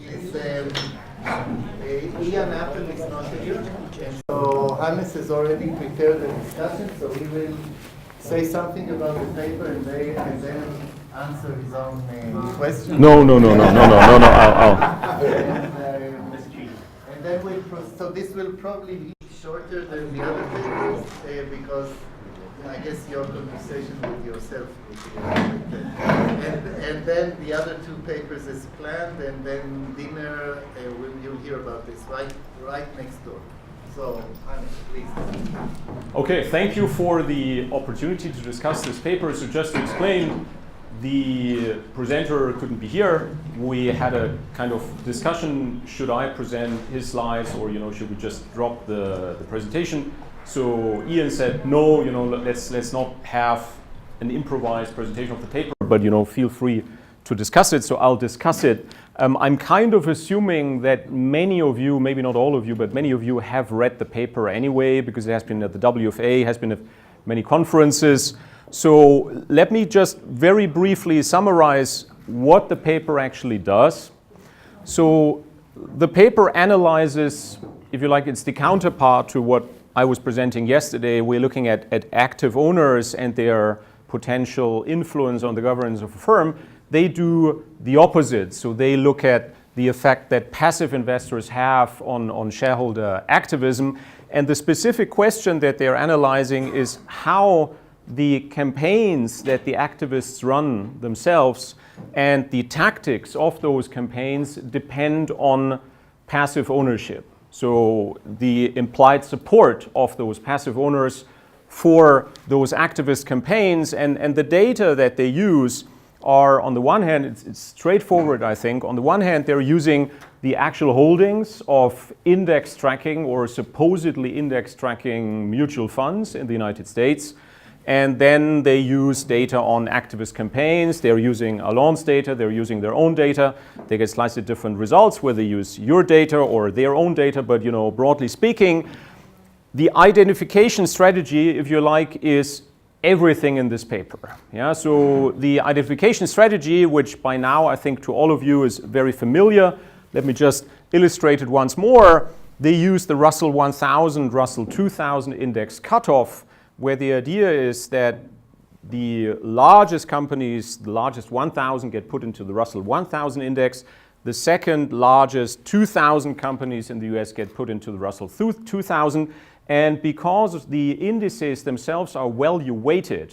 is Ian Apple is not here, and so Hannes has already prepared the discussion, so he will say something about the paper and then answer his own question. No. I'll. And then so this will probably be shorter than the other papers because I guess your conversation with yourself will be and then the other two papers is planned, and then dinner you'll hear about this right next door. So, Hannes, please. Okay, thank you for the opportunity to discuss this paper. So just to explain, the presenter couldn't be here. We had a kind of discussion, should I present his slides or should we just drop the presentation? So Ian said, no, let's not have an improvised presentation of the paper, but feel free to discuss it. So I'll discuss it. I'm kind of assuming that many of you, maybe not all of you, but many of you have read the paper anyway, because it has been at the WFA, has been at many conferences. So let me just very briefly summarize what the paper actually does. So the paper analyzes, if you like, it's the counterpart to what I was presenting yesterday. We're looking at active owners and their potential influence on the governance of a firm. They do the opposite. So they look at the effect that passive investors have on shareholder activism. And the specific question that they're analyzing is how the campaigns that the activists run themselves and the tactics of those campaigns depend on passive ownership. So the implied support of those passive owners for those activist campaigns and the data that they use are, on the one hand, it's straightforward, I think. On the one hand, they're using the actual holdings of index tracking or supposedly index tracking mutual funds in the United States. And then they use data on activist campaigns. They're using Alon's data. They're using their own data. They get slightly different results whether they use your data or their own data. But broadly speaking, the identification strategy, if you like, is everything in this paper. Yeah. So the identification strategy, which by now I think to all of you is very familiar. Let me just illustrate it once more. They use the Russell 1000, Russell 2000 index cutoff, where the idea is that the largest companies, the largest 1,000 get put into the Russell 1000 index. The second largest 2,000 companies in the US get put into the Russell 2000. And because the indices themselves are value weighted,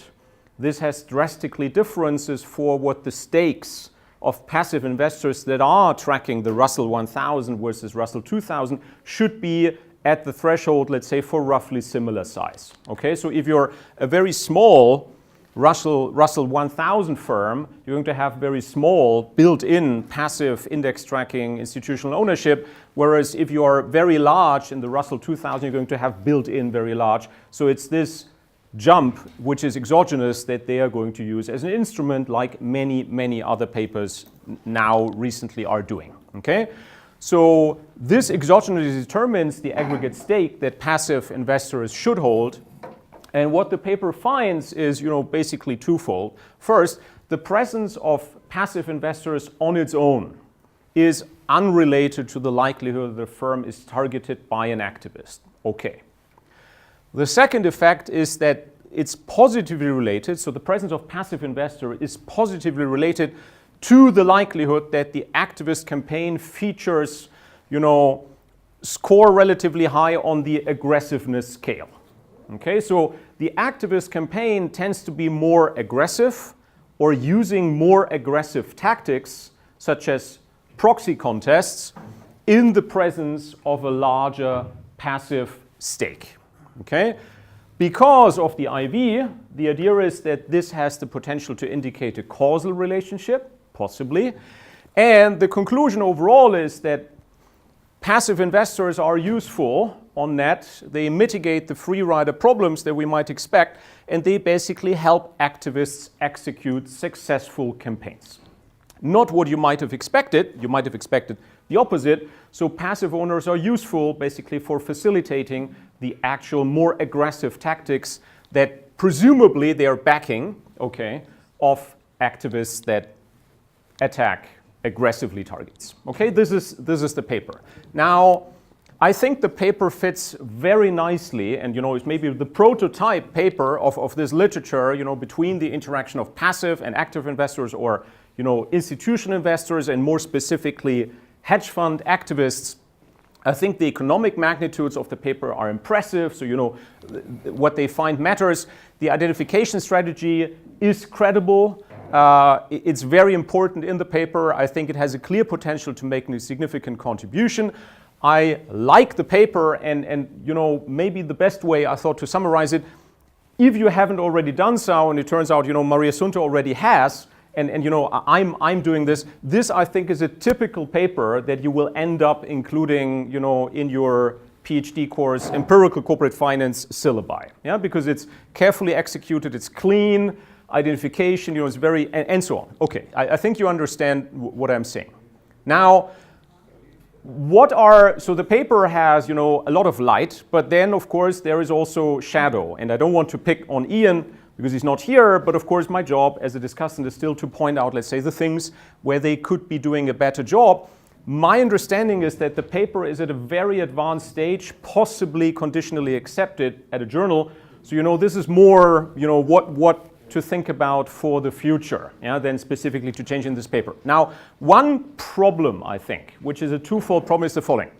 this has drastically differences for what the stakes of passive investors that are tracking the Russell 1000 versus Russell 2000 should be at the threshold, let's say, for roughly similar size. Okay, so if you're a very small Russell 1000 firm, you're going to have very small built-in passive index tracking institutional ownership, whereas if you are very large in the Russell 2000, you're going to have built-in very large. So it's this jump, which is exogenous, that they are going to use as an instrument, like many other papers now recently are doing. Okay. So this exogenous determines the aggregate stake that passive investors should hold. And what the paper finds is, basically twofold. First, the presence of passive investors on its own is unrelated to the likelihood that the firm is targeted by an activist. Okay. The second effect is that it's positively related. So the presence of passive investor is positively related to the likelihood that the activist campaign features, score relatively high on the aggressiveness scale. Okay, so the activist campaign tends to be more aggressive or using more aggressive tactics, such as proxy contests, in the presence of a larger passive stake. Okay? Because of the IV, the idea is that this has the potential to indicate a causal relationship, possibly. And the conclusion overall is that passive investors are useful on net. They mitigate the free rider problems that we might expect, and they basically help activists execute successful campaigns. Not what you might have expected. You might have expected the opposite. So passive owners are useful basically for facilitating the actual more aggressive tactics that presumably they are backing, of activists that attack aggressively targets. Okay, this is the paper. Now, I think the paper fits very nicely, and it's maybe the prototype paper of this literature, between the interaction of passive and active investors, or institutional investors, and more specifically hedge fund activists. I think the economic magnitudes of the paper are impressive, so what they find matters. The identification strategy is credible. It's very important in the paper. I think it has a clear potential to make a significant contribution. I like the paper, and maybe the best way I thought to summarize it, if you haven't already done so, and it turns out Maria Sunte already has, and I'm doing this. This, I think, is a typical paper that you will end up including in your PhD course, Empirical Corporate Finance syllabi. Yeah, because it's carefully executed, it's clean, identification, it's very, and so on. Okay, I think you understand what I'm saying. Now, so the paper has, a lot of light, but then, of course, there is also shadow. And I don't want to pick on Ian because he's not here, but of course my job as a discussant is still to point out, let's say, the things where they could be doing a better job. My understanding is that the paper is at a very advanced stage, possibly conditionally accepted at a journal. So, this is more, what to think about for the future, than specifically to change in this paper. Now, one problem, I think, which is a twofold problem, is the following.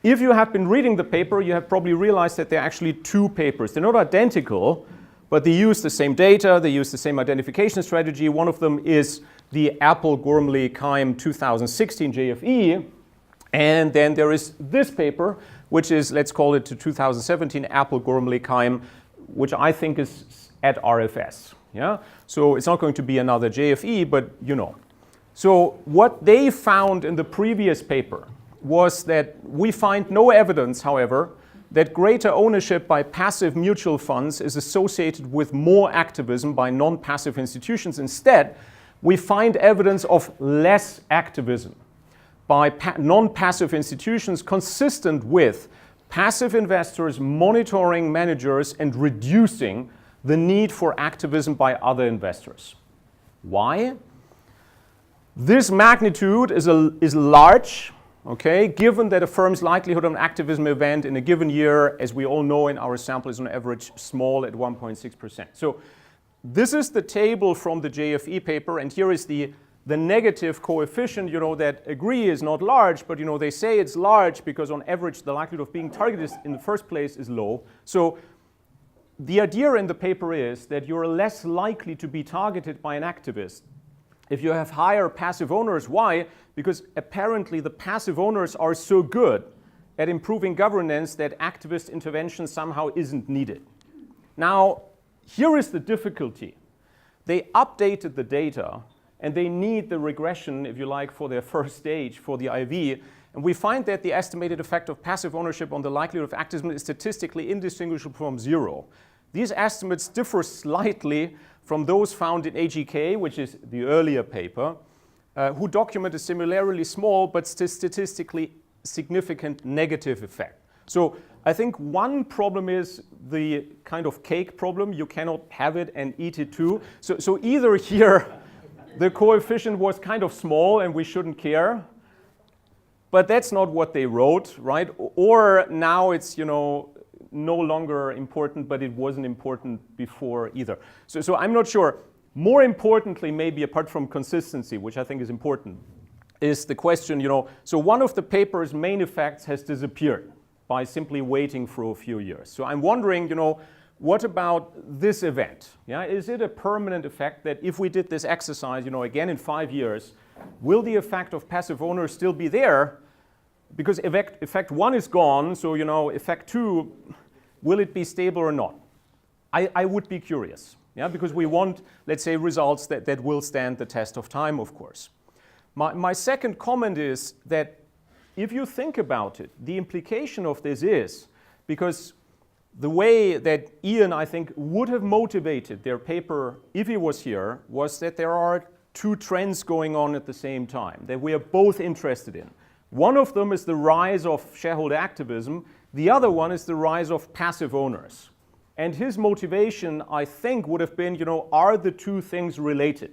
If you have been reading the paper, you have probably realized that there are actually two papers. They're not identical, but they use the same data, they use the same identification strategy. One of them is the Apple, Gormley, Keim 2016 JFE, and then there is this paper, which is, let's call it the 2017 Apple, Gormley, Keim, which I think is at RFS. Yeah, so it's not going to be another JFE, but So what they found in the previous paper was that we find no evidence, however, that greater ownership by passive mutual funds is associated with more activism by non-passive institutions. Instead, we find evidence of less activism by non-passive institutions consistent with passive investors monitoring managers and reducing the need for activism by other investors. Why? This magnitude is large, okay, given that a firm's likelihood of an activism event in a given year, as we all know in our sample, is on average small at 1.6%. So this is the table from the JFE paper, and here is the negative coefficient, that agree is not large, but they say it's large because on average the likelihood of being targeted in the first place is low. So the idea in the paper is that you're less likely to be targeted by an activist if you have higher passive owners. Why? Because apparently the passive owners are so good at improving governance that activist intervention somehow isn't needed. Now, here is the difficulty. They updated the data, and they need the regression, if you like, for their first stage, for the IV. And we find that the estimated effect of passive ownership on the likelihood of activism is statistically indistinguishable from zero. These estimates differ slightly from those found in AGK, which is the earlier paper, who document a similarly small but statistically significant negative effect. So I think one problem is the kind of cake problem. You cannot have it and eat it too. So either here the coefficient was kind of small and we shouldn't care, but that's not what they wrote, right? Or now it's, no longer important, but it wasn't important before either. So I'm not sure. More importantly, maybe apart from consistency, which I think is important, is the question, so one of the paper's main effects has disappeared by simply waiting for a few years. So I'm wondering, what about this event? Yeah, is it a permanent effect that if we did this exercise, again in 5 years, will the effect of passive owners still be there? Because effect one is gone, so effect two, will it be stable or not? I would be curious, because we want, let's say, results that will stand the test of time, of course. My second comment is that if you think about it, the implication of this is, because the way that Ian, I think, would have motivated their paper if he was here was that there are two trends going on at the same time that we are both interested in. One of them is the rise of shareholder activism. The other one is the rise of passive owners. And his motivation, I think, would have been, are the two things related?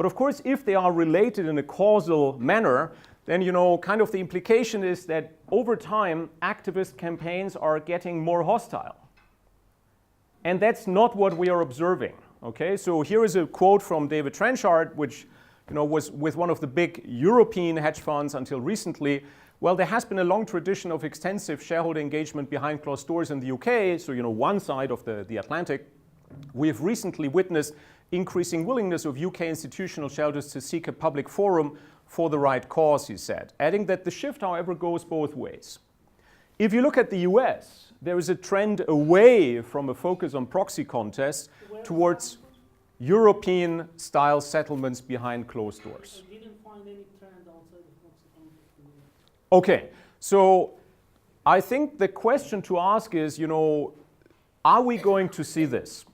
But of course, if they are related in a causal manner, then kind of the implication is that over time, activist campaigns are getting more hostile. And that's not what we are observing. Okay, so here is a quote from David Trenchard, which was with one of the big European hedge funds until recently. Well, there has been a long tradition of extensive shareholder engagement behind closed doors in the UK, so one side of the Atlantic. We have recently witnessed increasing willingness of UK institutional shareholders to seek a public forum for the right cause, he said, adding that the shift, however, goes both ways. If you look at the US, there is a trend away from a focus on proxy contests towards European-style settlements behind closed doors. I didn't find any trend outside of proxy contests. Okay, so I think the question to ask is, are we going to see this?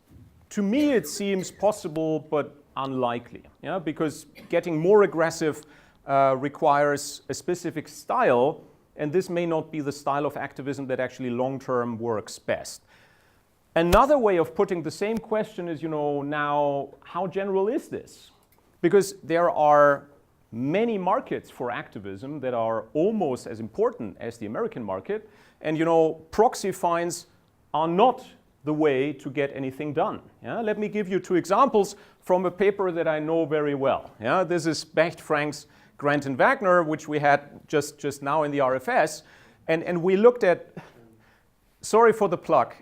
To me, it seems possible, but unlikely, because getting more aggressive requires a specific style, and this may not be the style of activism that actually long-term works best. Another way of putting the same question is, now, how general is this? Because there are many markets for activism that are almost as important as the American market, and, proxy fines are not the way to get anything done. Let me give you two examples from a paper that I know very well. This is Becht, Franks, Grant and Wagner, which we had just now in the RFS, and we looked at, sorry for the plug,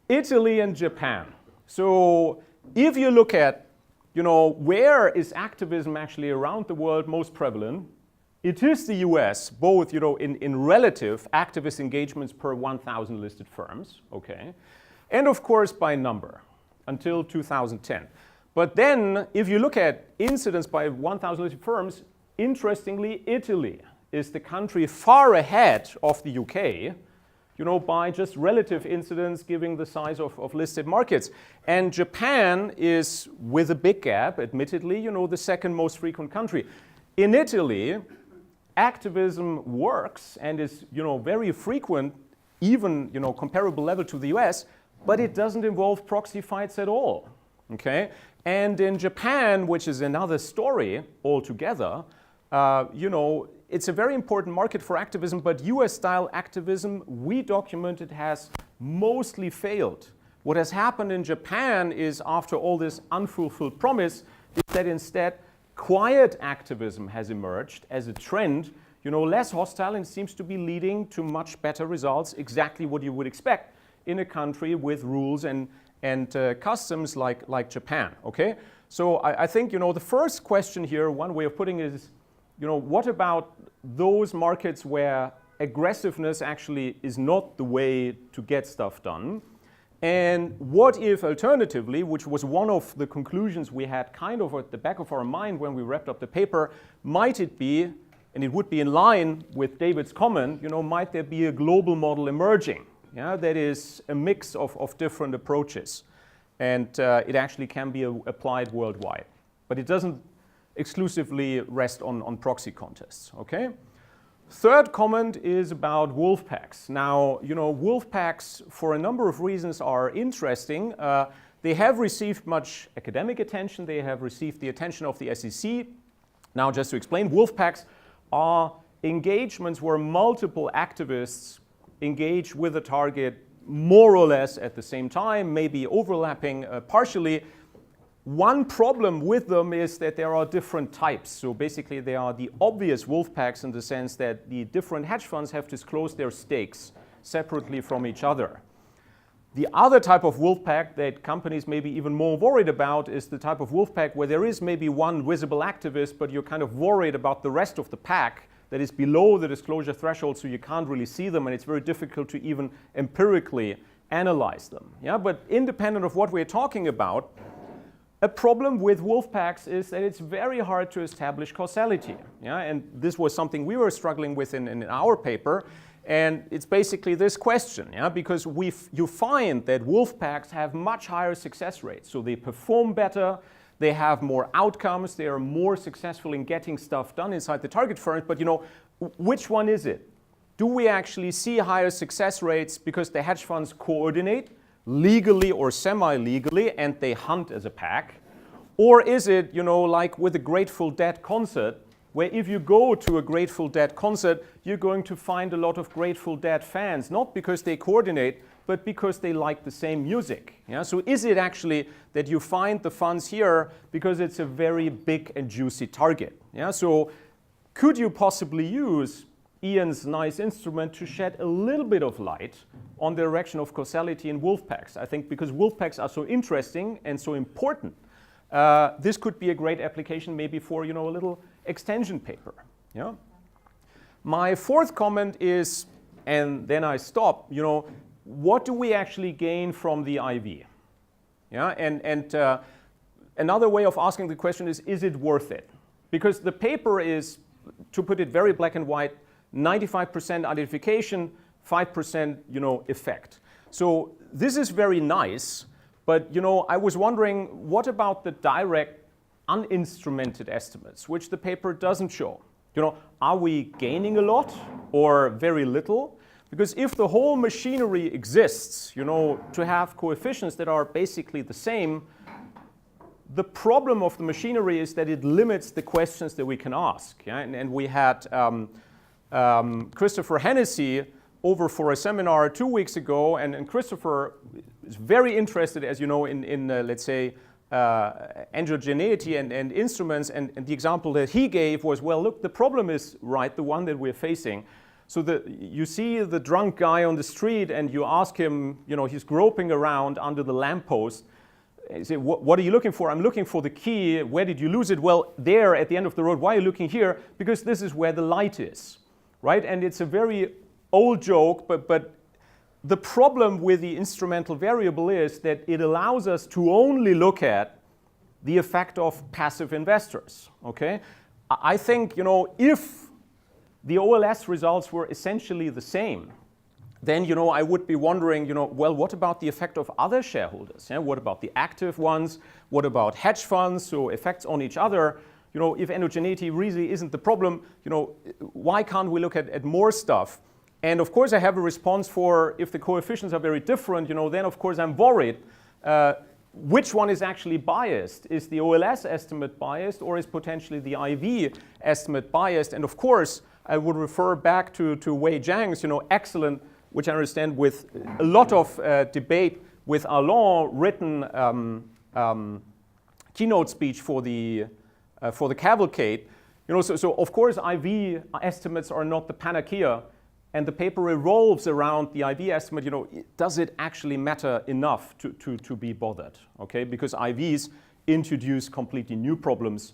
Italy and Japan. So if you look at, where is activism actually around the world most prevalent, it is the US, both in relative activist engagements per 1,000 listed firms, okay, and of course by number until 2010. But then if you look at incidents by 1,000 listed firms, interestingly, Italy is the country far ahead of the UK, by just relative incidence giving the size of listed markets. And Japan is, with a big gap, admittedly, the second most frequent country. In Italy, activism works and is, very frequent, even, comparable level to the US, but it doesn't involve proxy fights at all, okay? And in Japan, which is another story altogether, it's a very important market for activism, but US-style activism, we documented, has mostly failed. What has happened in Japan is, after all this unfulfilled promise, is that instead quiet activism has emerged as a trend, less hostile, and seems to be leading to much better results, exactly what you would expect in a country with rules and customs like Japan, okay? So I think, the first question here, one way of putting it is, what about those markets where aggressiveness actually is not the way to get stuff done? And what if alternatively, which was one of the conclusions we had kind of at the back of our mind when we wrapped up the paper, might it be, and it would be in line with David's comment, might there be a global model emerging? That is a mix of different approaches. And it actually can be applied worldwide. But it doesn't exclusively rest on proxy contests, okay? Third comment is about wolf packs. Now, wolf packs, for a number of reasons, are interesting. They have received much academic attention. They have received the attention of the SEC. Now, just to explain, wolf packs are engagements where multiple activists engage with a target more or less at the same time, maybe overlapping partially. One problem with them is that there are different types. So basically, they are the obvious wolf packs in the sense that the different hedge funds have disclosed their stakes separately from each other. The other type of wolf pack that companies may be even more worried about is the type of wolf pack where there is maybe one visible activist, but you're kind of worried about the rest of the pack that is below the disclosure threshold, so you can't really see them, and it's very difficult to even empirically analyze them. But independent of what we're talking about, a problem with wolf packs is that it's very hard to establish causality. And this was something we were struggling with in our paper. And it's basically this question, because you find that wolf packs have much higher success rates. So they perform better, they have more outcomes, they are more successful in getting stuff done inside the target firms. But which one is it? Do we actually see higher success rates because the hedge funds coordinate legally or semi-legally and they hunt as a pack? Or is it, you know, like with a Grateful Dead concert, where if you go to a Grateful Dead concert, you're going to find a lot of Grateful Dead fans, not because they coordinate, but because they like the same music. Yeah? So is it actually that you find the funds here because it's a very big and juicy target? Yeah? So could you possibly use Ian's nice instrument to shed a little bit of light on the direction of causality in wolf packs? I think because wolf packs are so interesting and so important, this could be a great application maybe for, you know, a little extension paper. Yeah? My fourth comment is, and then I stop, you know, what do we actually gain from the IV? Yeah? And another way of asking the question is it worth it? Because the paper is, to put it very black and white, 95% identification, 5%, you know, effect. So this is very nice, but, you know, I was wondering, what about the direct uninstrumented estimates, which the paper doesn't show? You know, are we gaining a lot or very little? Because if the whole machinery exists, you know, to have coefficients that are basically the same, the problem of the machinery is that it limits the questions that we can ask. Yeah? And we had Christopher Hennessy over for a seminar 2 weeks ago, and Christopher is very interested, as you know, in let's say, angiogeneity and instruments, and the example that he gave was, well, look, the problem is, right, the one that we're facing. So you see the drunk guy on the street and you ask him, you know, he's groping around under the lamppost. You say, what are you looking for? I'm looking for the key. Where did you lose it? Well, there at the end of the road. Why are you looking here? Because this is where the light is, right? And it's a very old joke, but the problem with the instrumental variable is that it allows us to only look at the effect of passive investors, okay? I think, you know, if the OLS results were essentially the same, then, you know, I would be wondering, you know, well, what about the effect of other shareholders? Yeah? What about the active ones? What about hedge funds? So effects on each other. You know, if endogeneity really isn't the problem, you know, why can't we look at more stuff? And of course, I have a response for if the coefficients are very different, you know, then of course I'm worried. Which one is actually biased? Is the OLS estimate biased, or is potentially the IV estimate biased? And of course, I would refer back to Wei Zhang's, you know, excellent, which I understand with a lot of debate with Alain written keynote speech for the cavalcade. You know, so of course IV estimates are not the panacea, and the paper revolves around the IV estimate. You know, does it actually matter enough to be bothered? Okay, because IVs introduce completely new problems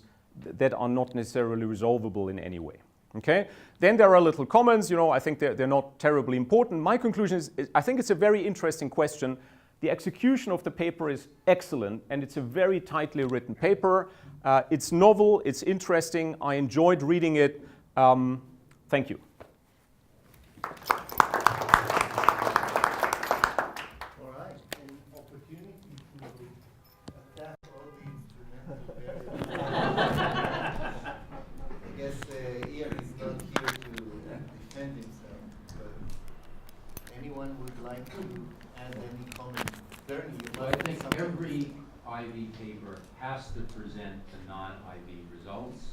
that are not necessarily resolvable in any way. Okay, then there are little comments. You know, I think they're not terribly important. My conclusion is I think it's a very interesting question. The execution of the paper is excellent, and it's a very tightly written paper. It's novel, it's interesting. I enjoyed reading it. Thank you. All right, an opportunity to attack all the instrumental variables. I guess Ian is not here to defend himself, but anyone would like to add any comment? Bernie, you Well, I might think have something. every IV paper has to present the non-IV results.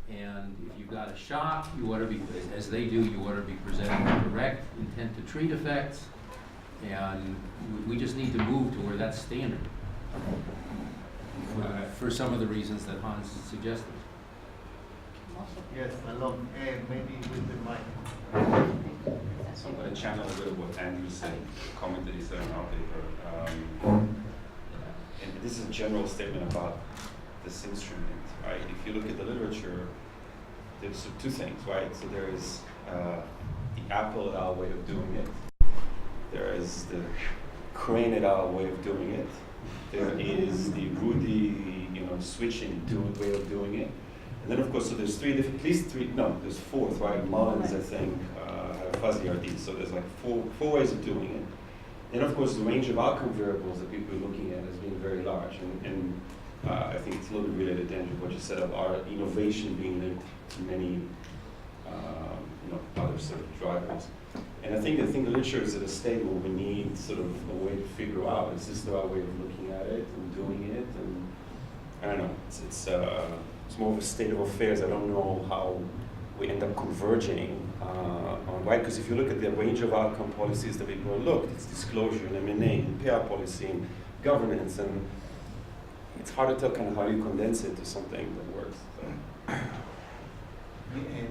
And if you've got a shock, you ought to be, as they do, you ought to be presenting direct intent to treat effects. And we just need to move to where that's standard for some of the reasons that Hans suggested. Yes, along, and maybe with the mic. So I'm going to channel a bit of what Andrew said, comment that he said in our paper. And this is a general statement about this instrument, right? If you look at the literature, there's two things, right? So there is the Apple et al. Way of doing it. There is the Crane et al. Way of doing it. There is the Rudy, switching way of doing it. And then, of course, so there's there's fourth, right? Mullins, I think, had a fuzzy RD. So there's like four ways of doing it. And of course, the range of outcome variables that people are looking at has been very large. And I think it's a little bit related to Andrew, what you said of our innovation being linked to many other sort of drivers. And I think the literature is at a state where we need sort of a way to figure out, is this the right way of looking at it and doing it? And I don't know, it's more of a state of affairs. I don't know how we end up converging on why, because if you look at the range of outcome policies that people look, it's disclosure and M&A and PR policy and governance, and it's hard to tell kind of how you condense it to something that works. So.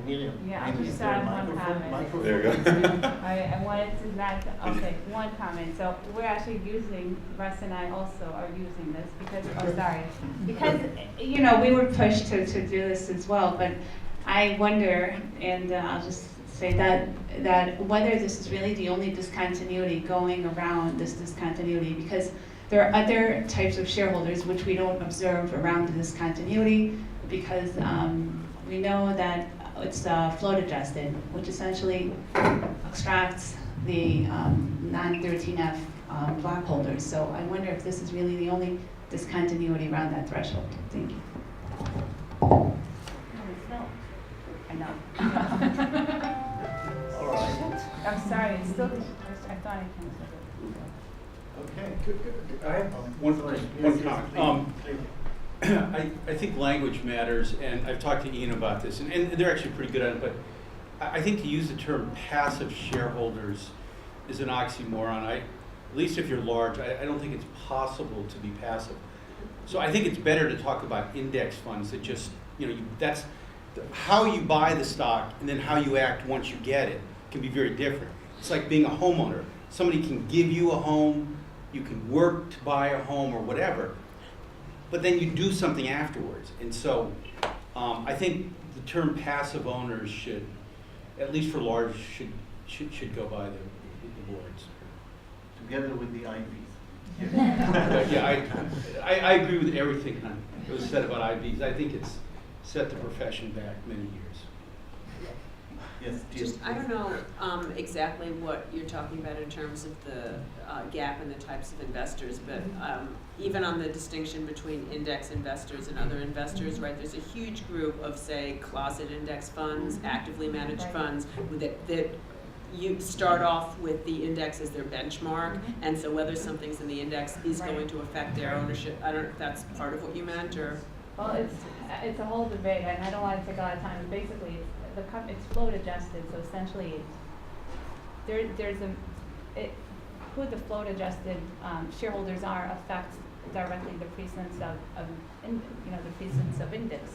Miriam, Yeah, maybe I'm is sorry, there a one microphone? comment. There you go. I wanted to not, okay, one comment. So we're actually using, Russ and I also are using this because, oh, sorry. Because, you know, we were pushed to do this as well, but I wonder, and I'll just say that whether this is really the only discontinuity going around this discontinuity, because there are other types of shareholders which we don't observe around the discontinuity, because we know that it's float adjusted, which essentially extracts the non-13F blockholders. So I wonder if this is really the only discontinuity around that threshold. Thank you. I know. All right. I'm sorry, it's still, I thought I can. Okay. I have one Yes, comment. please. I think language matters, and I've talked to Ian about this, and they're actually pretty good at it, but I think to use the term passive shareholders is an oxymoron. At least if you're large, I don't think it's possible to be passive. So I think it's better to talk about index funds that just, that's how you buy the stock and then how you act once you get it can be very different. It's like being a homeowner. Somebody can give you a home, you can work to buy a home or whatever, but then you do something afterwards. And so I think the term passive owners should, at least for large, should go by the boards. Together with the IVs. But yeah, I agree with everything that was said about IVs. I think it's set the profession back many years. Yes, Just, I don't know exactly what you're talking about in terms of the gap in the types of investors, but even on the distinction between index investors and other investors, right, there's a huge group of, say, closet index funds, actively managed funds that you start off with the index as their benchmark, and so whether something's in the index is going to affect their ownership. I don't know if that's part of what you meant, or? Well, it's a whole debate, and I don't want to take a lot of time. Basically, it's float adjusted, so essentially, who the float adjusted shareholders are affects directly the precedence of the precedence of index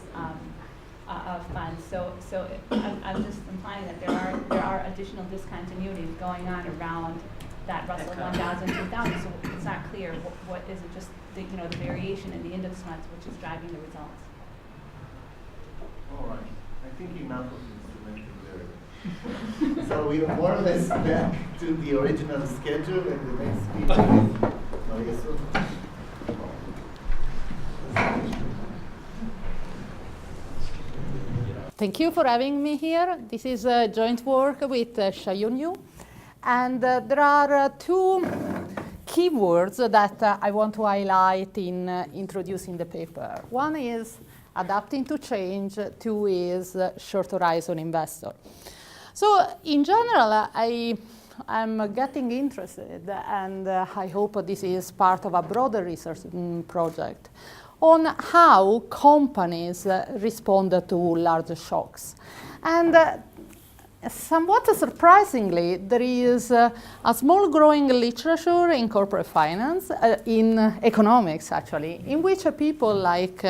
of funds. So I'm just implying that there are additional discontinuities going on around that Russell 1000, 2000. So it's not clear what is it just the variation in the index funds which is driving the results. all right. I think enough of instrumental there. So we are more or less back to the original schedule, and the next speaker is Maria Soto. Thank you for having me here. This is a joint work with Xiaoyun Yu. And there are two keywords that I want to highlight in introducing the paper. One is adapting to change, two is short horizon investor. So in general, I'm getting interested, and I hope this is part of a broader research project, on how companies respond to large shocks. And somewhat surprisingly, there is a small growing literature in corporate finance, in economics actually, in which people like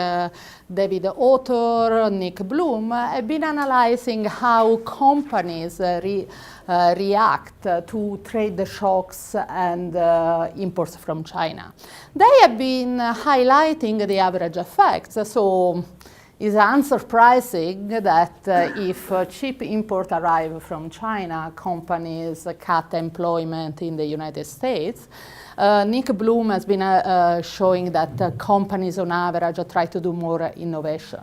David Autor, Nick Bloom have been analyzing how companies react to trade shocks and imports from China. They have been highlighting the average effects. So it's unsurprising that if cheap import arrive from China, companies cut employment in the United States. Nick Bloom has been showing that companies on average try to do more innovation.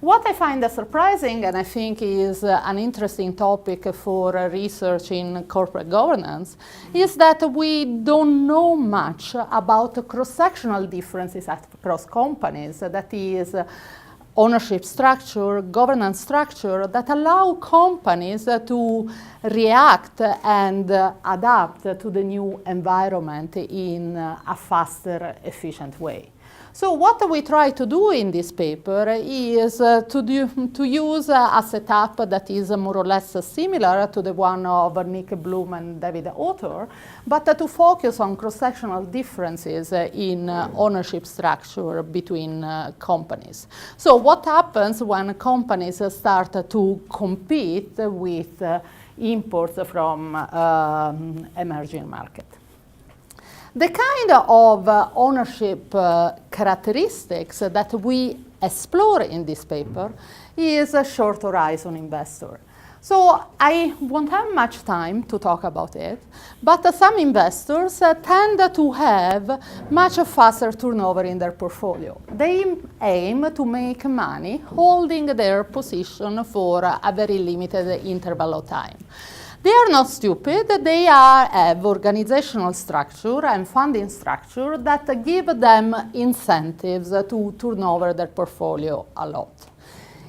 What I find surprising, and I think is an interesting topic for research in corporate governance, is that we don't know much about cross-sectional differences across companies. That is, ownership structure, governance structure that allow companies to react and adapt to the new environment in a faster, efficient way. So what we try to do in this paper is to use a setup that is more or less similar to the one of Nick Bloom and David Autor, but to focus on cross-sectional differences in ownership structure between companies. So what happens when companies start to compete with imports from emerging markets? The kind of ownership characteristics that we explore in this paper is a short horizon investor. So I won't have much time to talk about it, but some investors tend to have much faster turnover in their portfolio. They aim to make money holding their position for a very limited interval of time. They are not stupid, they have organizational structure and funding structure that give them incentives to turn over their portfolio a lot.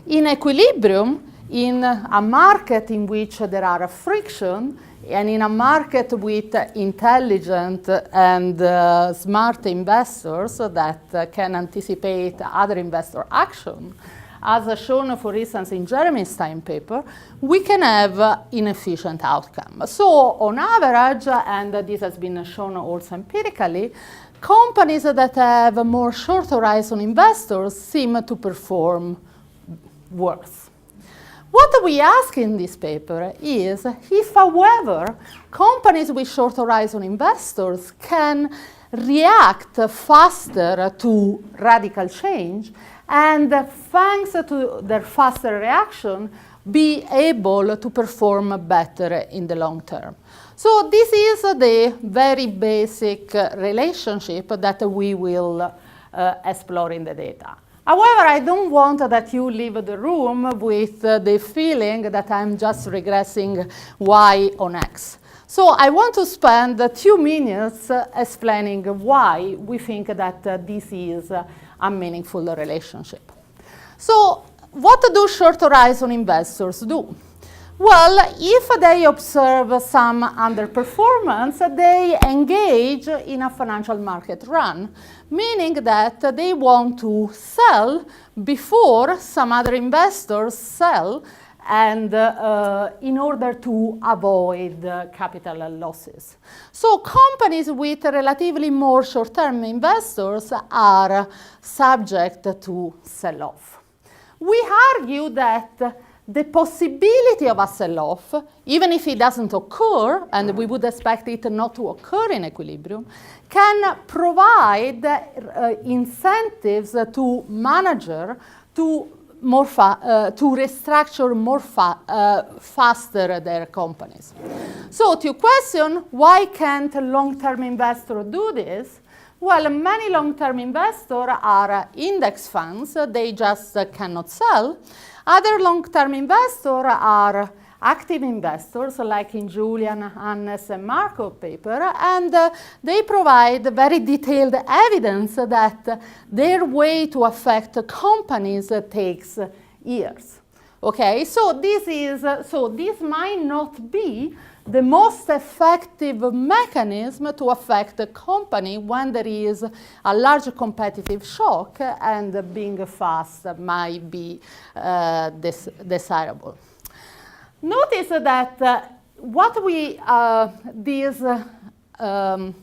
In equilibrium, in a market in which there are friction, and in a market with intelligent and smart investors that can anticipate other investor action, as shown, for instance, in Jeremy's time paper, we can have inefficient outcome. So on average, and this has been shown also empirically, companies that have more short horizon investors seem to perform worse. What we ask in this paper is if, however, companies with short horizon investors can react faster to radical change, and thanks to their faster reaction, be able to perform better in the long term. So this is the very basic relationship that we will explore in the data. However, I don't want that you leave the room with the feeling that I'm just regressing y on x. So I want to spend 2 minutes explaining why we think that this is a meaningful relationship. So what do short horizon investors do? Well, if they observe some underperformance, they engage in a financial market run, meaning that they want to sell before some other investors sell, and in order to avoid capital losses. So companies with relatively more short-term investors are subject to sell-off. We argue that the possibility of a sell-off, even if it doesn't occur, and we would expect it not to occur in equilibrium, can provide incentives to manager to restructure more faster their companies. So to your question, why can't long-term investors do this? Well, many long-term investors are index funds. They just cannot sell. Other long-term investors are active investors, like in Julian, Hannes, and Marco paper, and they provide very detailed evidence that their way to affect companies takes years. Okay, so this might not be the most effective mechanism to affect a company when there is a large competitive shock, and being fast might be desirable. Notice that this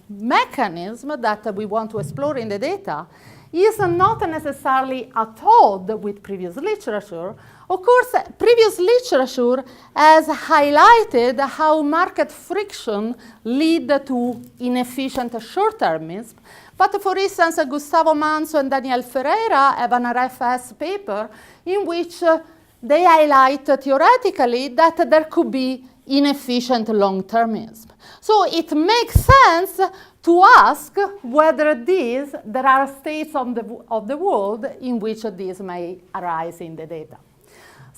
mechanism that we want to explore in the data is not necessarily at odds with previous literature. Of course, previous literature has highlighted how market friction leads to inefficient short-termism. But for instance, Gustavo Manso and Daniel Ferreira have an RFS paper in which they highlight theoretically that there could be inefficient long-termism. So it makes sense to ask whether there are states of the world in which this may arise in the data.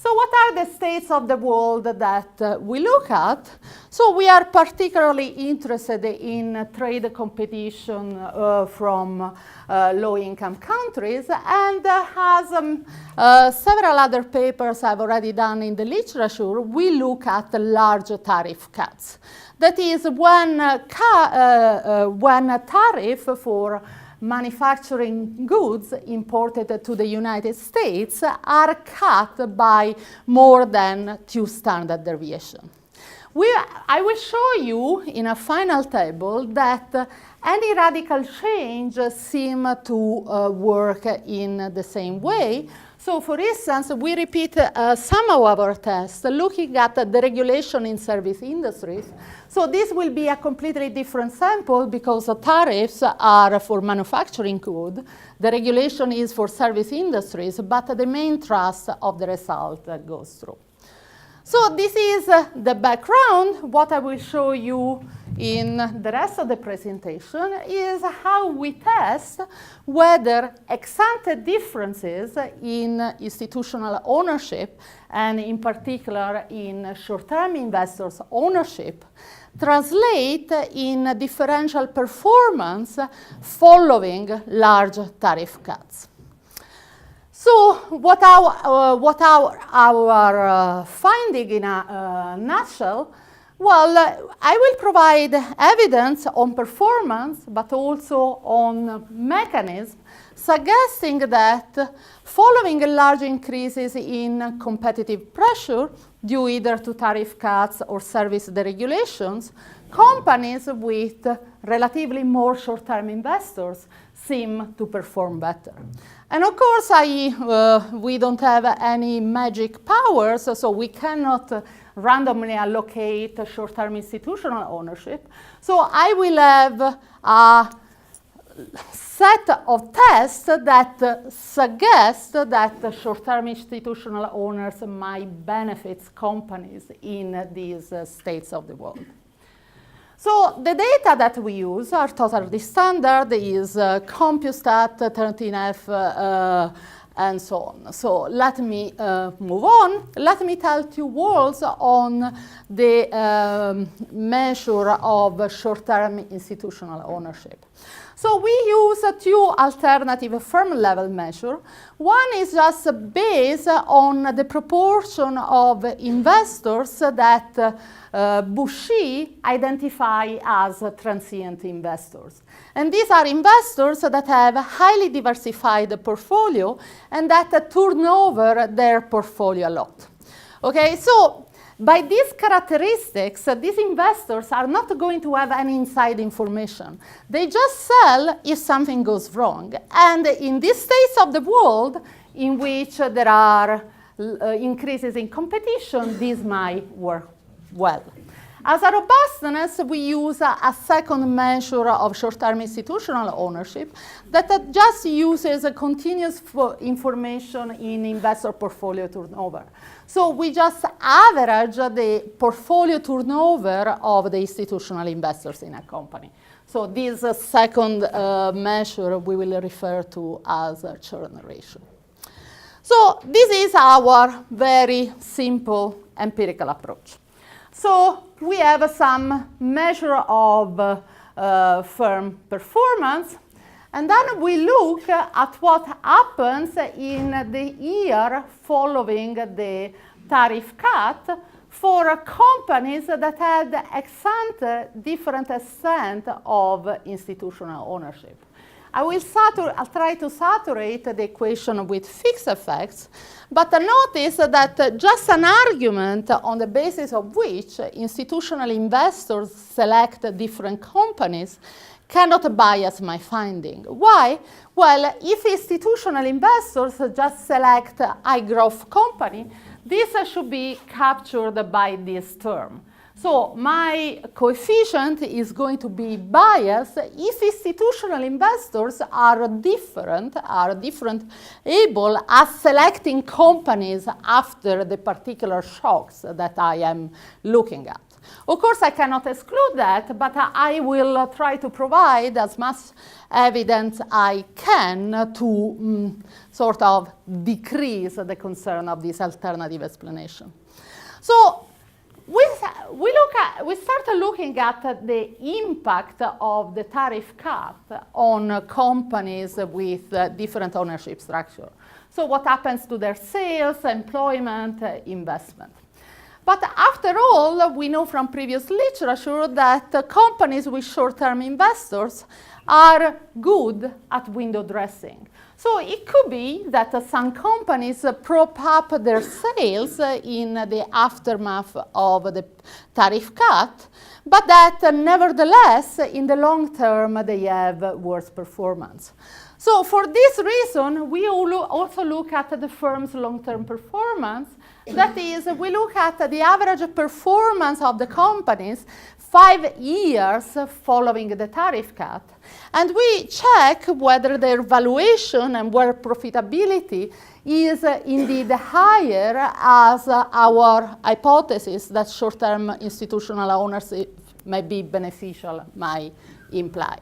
So what are the states of the world that we look at? So we are particularly interested in trade competition from low-income countries, and as several other papers I've already done in the literature, we look at large tariff cuts. That is when a tariff for manufacturing goods imported to the United States are cut by more than 2 standard deviations. I will show you in a final table that any radical change seem to work in the same way. So for instance, we repeat some of our tests looking at the regulation in service industries. So this will be a completely different sample because the tariffs are for manufacturing goods. The regulation is for service industries, but the main thrust of the result goes through. So this is the background. What I will show you in the rest of the presentation is how we test whether ex-ante differences in institutional ownership, and in particular in short-term investors' ownership, translate in differential performance following large tariff cuts. So what our finding in a nutshell? Well, I will provide evidence on performance, but also on mechanism, suggesting that following large increases in competitive pressure due either to tariff cuts or service deregulations, companies with relatively more short-term investors seem to perform better. And of course, we don't have any magic powers, so we cannot randomly allocate short-term institutional ownership. So I will have a set of tests that suggest that short-term institutional owners might benefit companies in these states of the world. So the data that we use are totally standard, is Compustat, 13F, and so on. So let me move on. Let me tell 2 words on the measure of short-term institutional ownership. So we use 2 alternative firm-level measures. One is just based on the proportion of investors that Bouchy identify as transient investors. And these are investors that have a highly diversified portfolio and that turn over their portfolio a lot. Okay, so by these characteristics, these investors are not going to have any inside information. They just sell if something goes wrong. And in these states of the world in which there are increases in competition, this might work well. As a robustness, we use a second measure of short-term institutional ownership that just uses a continuous information in investor portfolio turnover. So we just average the portfolio turnover of the institutional investors in a company. So this second measure we will refer to as a churn ratio. So this is our very simple empirical approach. So we have some measure of firm performance, and then we look at what happens in the year following the tariff cut for companies that had ex-ante different extent of institutional ownership. I'll try to saturate the equation with fixed effects, but notice that just an argument on the basis of which institutional investors select different companies cannot bias my finding. Why? Well, if institutional investors just select a high growth company, this should be captured by this term. So my coefficient is going to be biased if institutional investors are different able at selecting companies after the particular shocks that I am looking at. Of course, I cannot exclude that, but I will try to provide as much evidence I can to sort of decrease the concern of this alternative explanation. So we start looking at the impact of the tariff cut on companies with different ownership structure. So what happens to their sales, employment, investment. But after all, we know from previous literature that companies with short-term investors are good at window dressing. So it could be that some companies prop up their sales in the aftermath of the tariff cut, but that nevertheless, in the long term, they have worse performance. So for this reason, we also look at the firm's long-term performance. That is, we look at the average performance of the companies 5 years following the tariff cut. And we check whether their valuation and their profitability is indeed higher as our hypothesis that short-term institutional ownership may be beneficial might imply.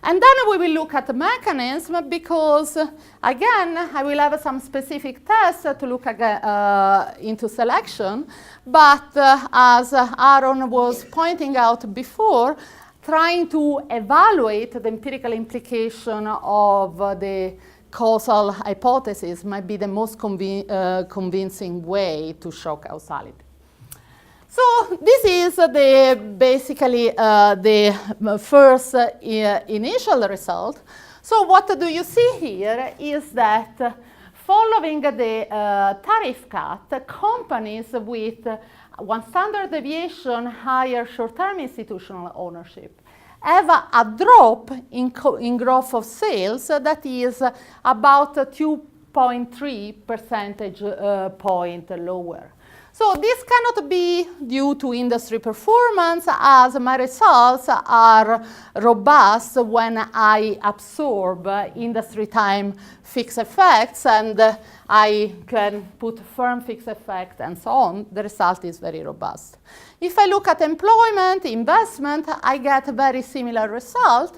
And then we will look at the mechanism because, again, I will have some specific tests to look into selection. But as Aaron was pointing out before, trying to evaluate the empirical implication of the causal hypothesis might be the most convincing way to show causality. So this is basically the first initial result. So what do you see here is that following the tariff cut, companies with 1 standard deviation higher short-term institutional ownership have a drop in growth of sales that is about 2.3 percentage point lower. So this cannot be due to industry performance, as my results are robust when I absorb industry time fixed effects and I can put firm fixed effect and so on. The result is very robust. If I look at employment, investment, I get a very similar result.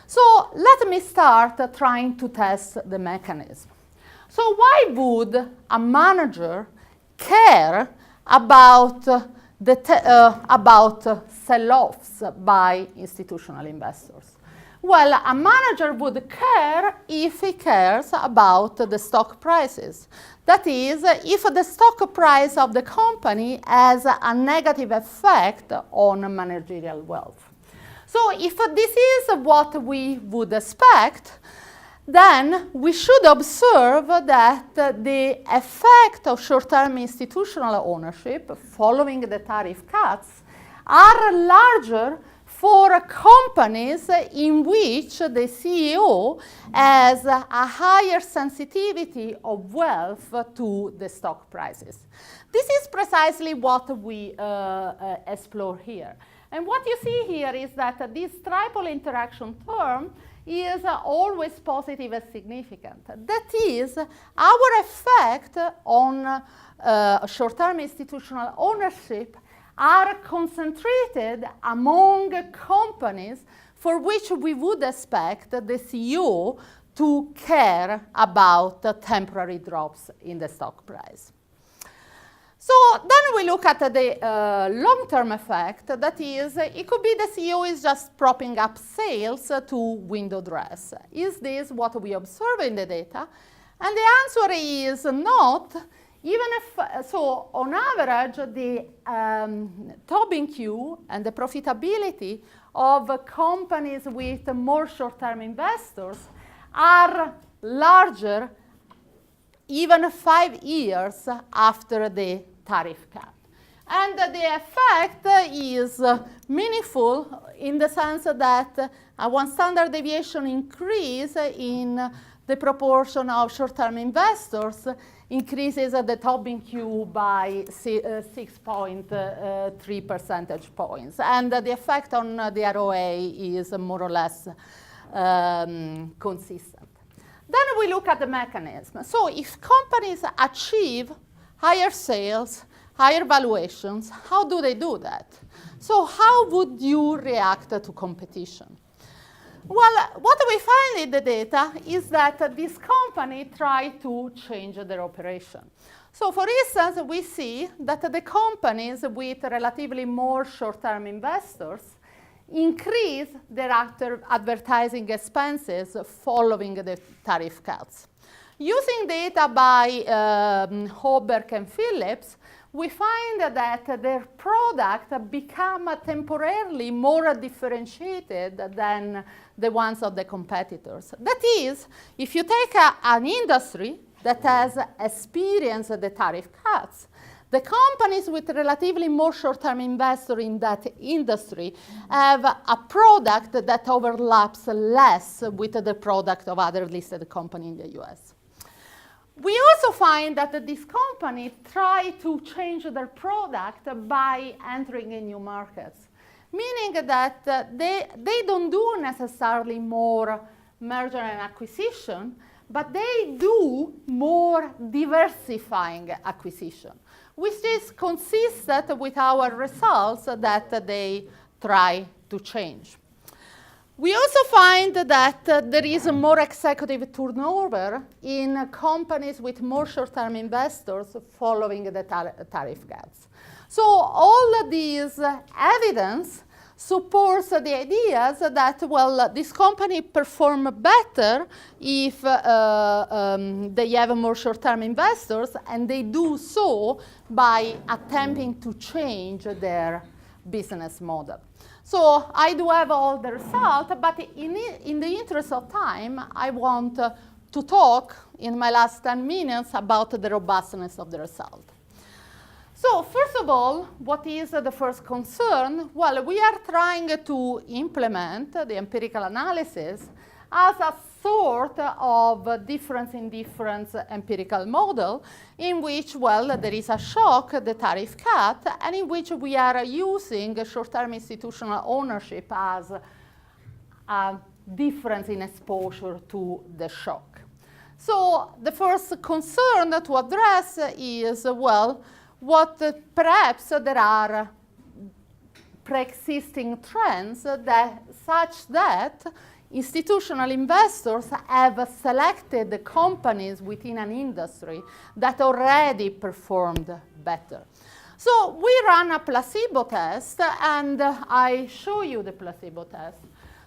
So let me start trying to test the mechanism. So why would a manager care about sell-offs by institutional investors? Well, a manager would care if he cares about the stock prices. That is, if the stock price of the company has a negative effect on managerial wealth. So if this is what we would expect, then we should observe that the effect of short-term institutional ownership following the tariff cuts are larger for companies in which the CEO has a higher sensitivity of wealth to the stock prices. This is precisely what we explore here. And what you see here is that this triple interaction term is always positive and significant. That is, our effect on short-term institutional ownership are concentrated among companies for which we would expect the CEO to care about temporary drops in the stock price. So then we look at the long-term effect. That is, it could be the CEO is just propping up sales to window dress. Is this what we observe in the data? And the answer is not. Even if, so on average, the Tobin Q and the profitability of companies with more short-term investors are larger even 5 years after the tariff cut. And the effect is meaningful in the sense that a 1 standard deviation increase in the proportion of short-term investors increases the Tobin Q by 6.3 percentage points. And the effect on the ROA is more or less consistent. Then we look at the mechanism. So if companies achieve higher sales, higher valuations. How do they do that? So how would you react to competition? Well, what we find in the data is that this company try to change their operation. So for instance, we see that the companies with relatively more short-term investors increase their advertising expenses following the tariff cuts. Using data by Hoberg and Phillips, we find that their product become temporarily more differentiated than the ones of the competitors. That is, if you take an industry that has experienced the tariff cuts, the companies with relatively more short-term investors in that industry have a product that overlaps less with the product of other listed companies in the US. We also find that these companies try to change their product by entering in new markets, meaning that they don't do necessarily more merger and acquisition, but they do more diversifying acquisition, which is consistent with our results that they try to change. We also find that there is more executive turnover in companies with more short-term investors following the tariff cuts. So all of these evidence supports the ideas that, well, this company perform better if they have more short-term investors, and they do so by attempting to change their business model. So I do have all the results, but in the interest of time, I want to talk in my last 10 minutes about the robustness of the result. So first of all, what is the first concern? Well, we are trying to implement the empirical analysis as a sort of difference in difference empirical model in which, well, there is a shock, the tariff cut, and in which we are using short-term institutional ownership as a difference in exposure to the shock. So the first concern to address is, well, what perhaps there are pre-existing trends that such that institutional investors have selected the companies within an industry that already performed better. So we run a placebo test, and I show you the placebo test.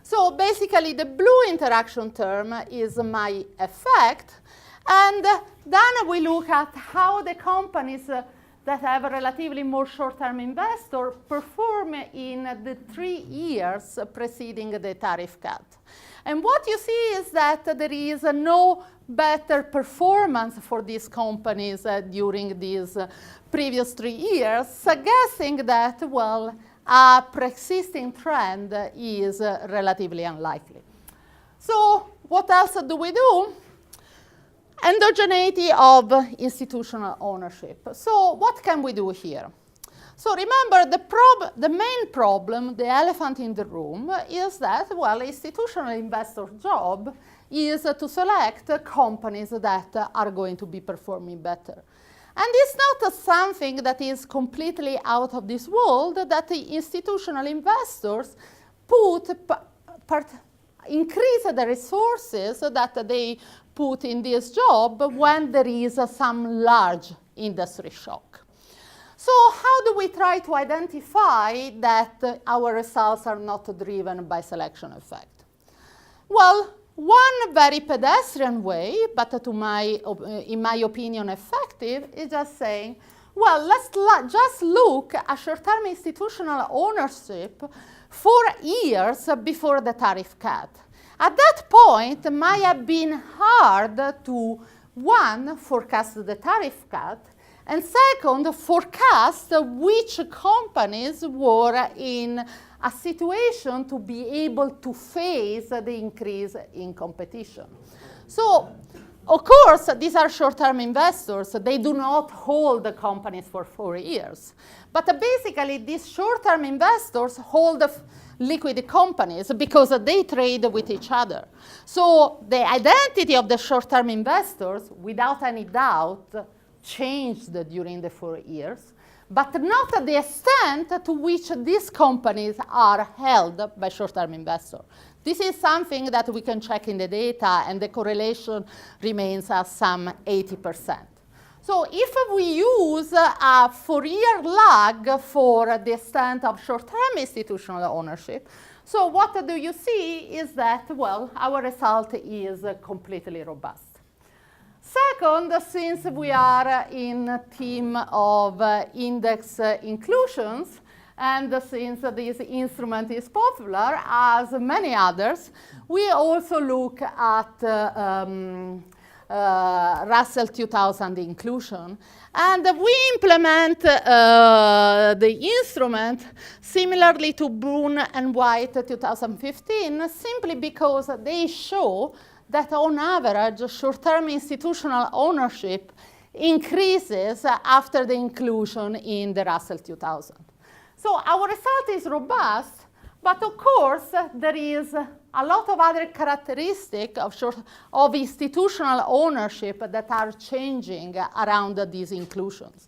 So basically, the blue interaction term is my effect, and then we look at how the companies that have a relatively more short-term investor perform in the 3 years preceding the tariff cut. And what you see is that there is no better performance for these companies during these previous 3 years, suggesting that, well, a pre-existing trend is relatively unlikely. So what else do we do? Endogeneity of institutional ownership. So what can we do here? So remember, the main problem, the elephant in the room, is that, well, institutional investor job is to select companies that are going to be performing better. And it's not something that is completely out of this world, that the institutional investors increase the resources that they put in this job when there is some large industry shock. So how do we try to identify that our results are not driven by selection effect? Well, one very pedestrian way, but in my opinion effective, is just saying, well, let's just look at short-term institutional ownership 4 years before the tariff cut. At that point, it might have been hard to, one, forecast the tariff cut, and second, forecast which companies were in a situation to be able to face the increase in competition. So, of course, these are short-term investors. They do not hold the companies for 4 years. But basically, these short-term investors hold liquid companies because they trade with each other. So the identity of the short-term investors, without any doubt, changed during the 4 years. but not the extent to which these companies are held by short-term investors. This is something that we can check in the data, and the correlation remains at some 80%. So if we use a Fourier lag for the extent of short-term institutional ownership, so what do you see is that, well, our result is completely robust. Second, since we are in a team of index inclusions, and since this instrument is popular, as many others, we also look at Russell 2000 inclusion. And we implement the instrument similarly to Brun and White 2015, simply because they show that on average, short-term institutional ownership increases after the inclusion in the Russell 2000. So our result is robust, but of course, there is a lot of other characteristics of institutional ownership that are changing around these inclusions.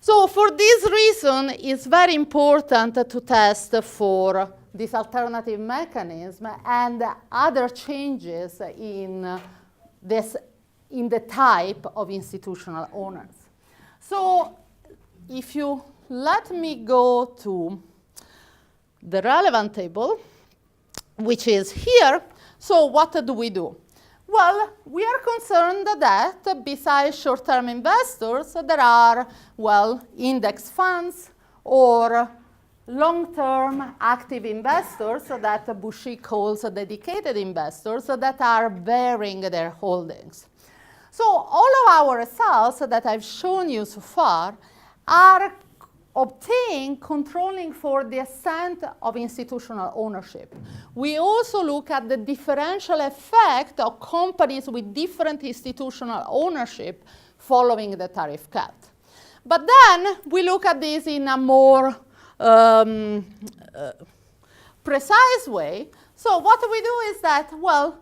So for this reason, it's very important to test for this alternative mechanism and other changes in the type of institutional owners. So if you let me go to the relevant table, which is here. So what do we do? Well, we are concerned that besides short-term investors, there are, well, index funds or long-term active investors that Bouchy calls dedicated investors that are varying their holdings. So all of our results that I've shown you so far are obtained controlling for the extent of institutional ownership. We also look at the differential effect of companies with different institutional ownership following the tariff cut. But then we look at this in a more precise way. So what we do is that, well,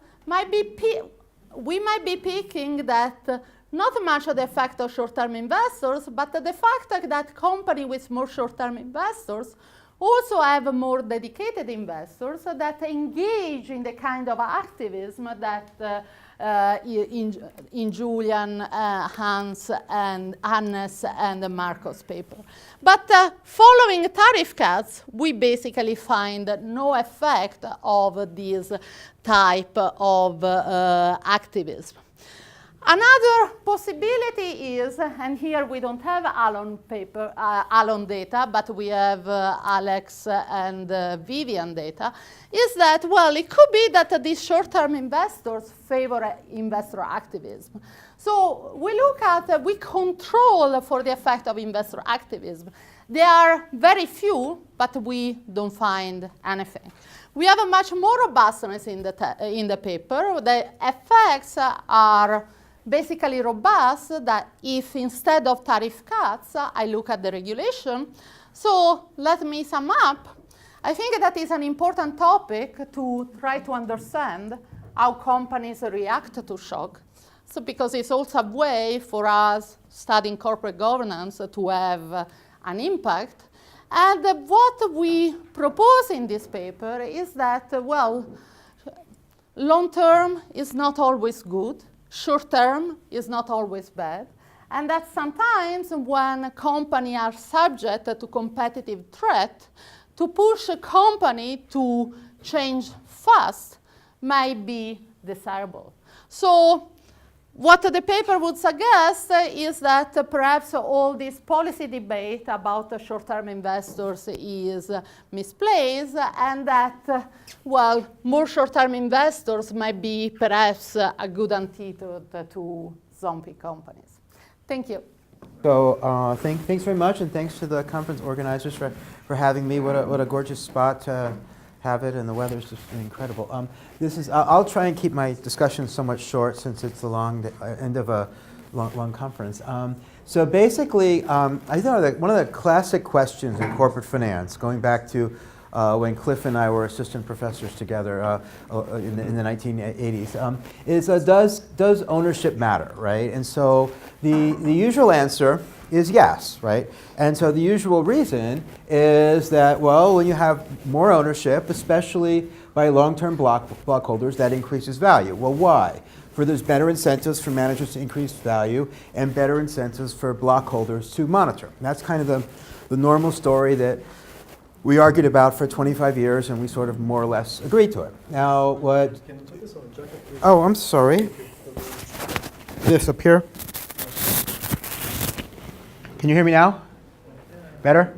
we might be picking that not much of the effect of short-term investors, but the fact that companies with more short-term investors also have more dedicated investors that engage in the kind of activism that in Julian, Hannes, and Marco's paper. But following tariff cuts, we basically find no effect of this type of activism. Another possibility is, and here we don't have Alon data, but we have Alex and Vivian data, is that, well, it could be that these short-term investors favor investor activism. So we control for the effect of investor activism. There are very few, but we don't find anything. We have a much more robustness in the paper. The effects are basically robust, that if instead of tariff cuts, I look at the regulation. So let me sum up. I think that is an important topic to try to understand how companies react to shock. So because it's also a way for us studying corporate governance to have an impact. And what we propose in this paper is that, well, long term is not always good. Short term is not always bad, and that sometimes when a company are subject to competitive threat, to push a company to change fast might be desirable. So what the paper would suggest is that perhaps all this policy debate about the short-term investors is misplaced, and that, well, more short-term investors might be perhaps a good antidote to zombie companies. Thank you. So thanks very much, and thanks to the conference organizers for having me. What a gorgeous spot to have it, and the weather's just incredible. I'll try and keep my discussion somewhat short since it's the end of a long conference. So basically, I thought one of the classic questions in corporate finance, going back to when Cliff and I were assistant professors together in the 1980s, is does ownership matter, right? And so the usual answer is yes, right? And so the usual reason is that, well, when you have more ownership, especially by long-term block holders, that increases value. Well, why? For there's better incentives for managers to increase value and better incentives for block holders to monitor. And that's kind of the normal story that we argued about for 25 years, and we sort of more or less agreed to it. Now, what... Can you put this on the jacket, please? Oh, I'm sorry. This up here. Can you hear me now? Better?